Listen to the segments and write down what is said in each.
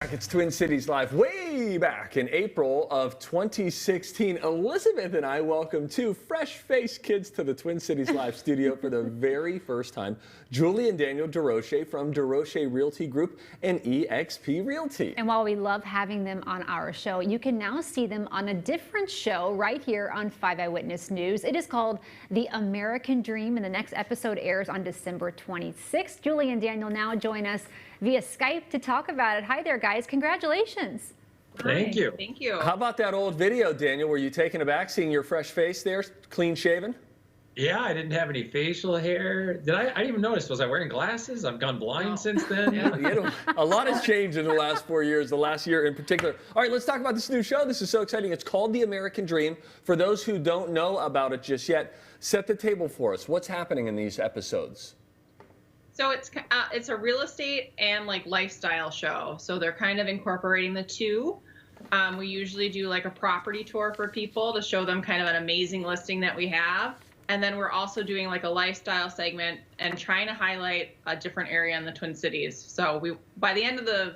It's Twin Cities Live. Way back in April of 2016, Elizabeth and I welcomed two fresh-faced kids to the Twin Cities Live studio for the very first time. Julie and Daniel Desrochers from Desrochers Realty Group and eXp Realty. And while we love having them on our show, you can now see them on a different show right here on 5 Eyewitness News. It is called The American Dream, and the next episode airs on December 26th. Julie and Daniel now join us via Skype to talk about it. Hi there, guys. Congratulations. Thank you. Thank you. How about that old video, Daniel? Were you taken aback seeing your fresh face there, clean shaven? Yeah, I didn't have any facial hair. I didn't even notice. Was I wearing glasses? I've gone blind since then. Yeah, a lot has changed in the last 4 years, the last year in particular. All right, let's talk about this new show. This is so exciting. It's called The American Dream. For those who don't know about it just yet, set the table for us. What's happening in these episodes? So it's a real estate and like lifestyle show. So they're kind of incorporating the two. We usually do like a property tour for people to show them kind of an amazing listing that we have. And then we're also doing like a lifestyle segment and trying to highlight a different area in the Twin Cities. So by the end of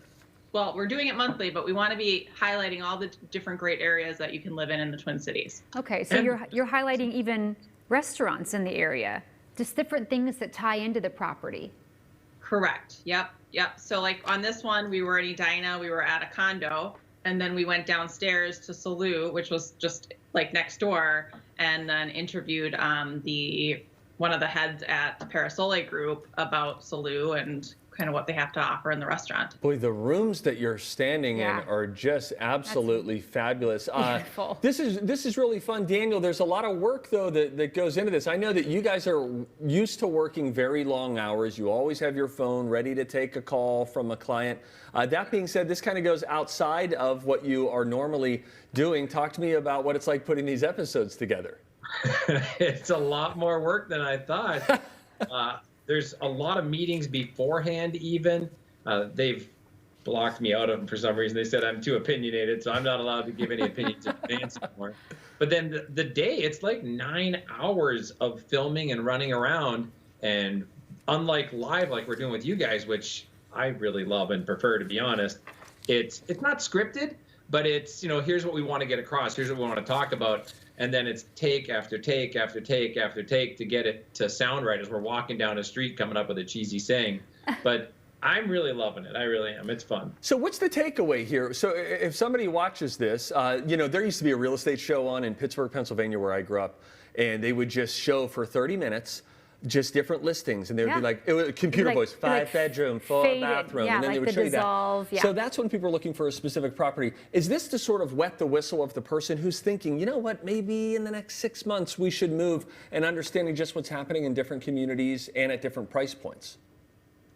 we're doing it monthly, but we want to be highlighting all the different great areas that you can live in the Twin Cities. Okay, so you're highlighting even restaurants in the area, just different things that tie into the property. Correct. Yep. So like on this one, we were in Edina, we were at a condo, and then we went downstairs to Salou, which was just like next door, and then interviewed one of the heads at the Parasole Group about Salou and kind of what they have to offer in the restaurant. Boy, the rooms that you're standing in are just absolutely fabulous. Beautiful. This is really fun. Daniel, there's a lot of work, though, that goes into this. I know that you guys are used to working very long hours. You always have your phone ready to take a call from a client. That being said, this kind of goes outside of what you are normally doing. Talk to me about what it's like putting these episodes together. It's a lot more work than I thought. There's a lot of meetings beforehand even. They've blocked me out of them for some reason. They said I'm too opinionated, so I'm not allowed to give any opinions in advance anymore. But then the day, it's like 9 hours of filming and running around. And unlike live like we're doing with you guys, which I really love and prefer, to be honest, it's not scripted, but it's, here's what we want to get across. Here's what we want to talk about. And then it's take after take after take after take to get it to sound right as we're walking down a street coming up with a cheesy saying. But I'm really loving it. I really am. It's fun. So what's the takeaway here? So if somebody watches this, there used to be a real estate show on in Pittsburgh, Pennsylvania, where I grew up, and they would just show for 30 minutes just different listings, and they would be like, it was computer voice, 5-bedroom, 4-bathroom, and then they would show you that. So that's when people are looking for a specific property. Is this to sort of wet the whistle of the person who's thinking, you know what, maybe in the next 6 months we should move, and understanding just what's happening in different communities and at different price points?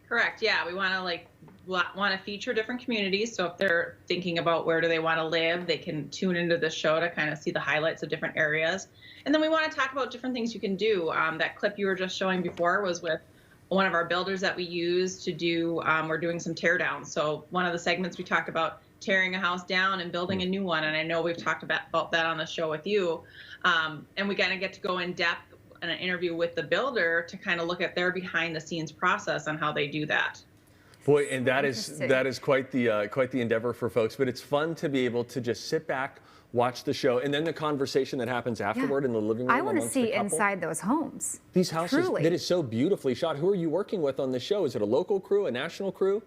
Correct. Yeah, we want to feature different communities. So if they're thinking about where do they want to live, they can tune into the show to kind of see the highlights of different areas. And then we want to talk about different things you can do. That clip you were just showing before was with one of our builders that we use to do, we're doing some tear downs. So one of the segments we talked about tearing a house down and building a new one. And I know we've talked about that on the show with you. And we kind of get to go in depth in an interview with the builder to kind of look at their behind the scenes process on how they do that. Boy, and that is quite the endeavor for folks, but it's fun to be able to just sit back, watch the show, and then the conversation that happens afterward in the living room. I want to see inside those homes. These houses, truly. That is so beautifully shot. Who are you working with on the show? Is it a local crew, a national crew?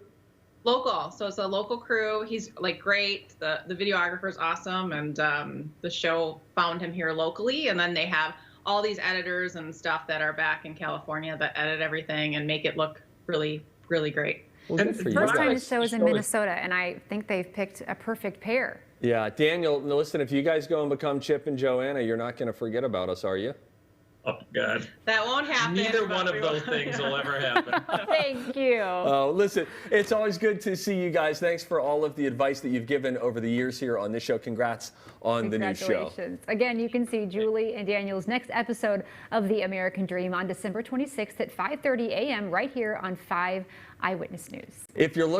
Local. So it's a local crew. He's like great. The videographer is awesome, and the show found him here locally, and then they have all these editors and stuff that are back in California that edit everything and make it look really, really great. Well, good for you. First time the show is in Minnesota, and I think they've picked a perfect pair. Yeah, Daniel, listen, if you guys go and become Chip and Joanna, you're not going to forget about us, are you? Oh, God. That won't happen. Neither one of those things will ever happen. Thank you. Oh, listen, it's always good to see you guys. Thanks for all of the advice that you've given over the years here on this show. Congrats on the new show. Again, you can see Julie and Daniel's next episode of The American Dream on December 26th at 5:30 a.m. right here on 5 Eyewitness News. If you're looking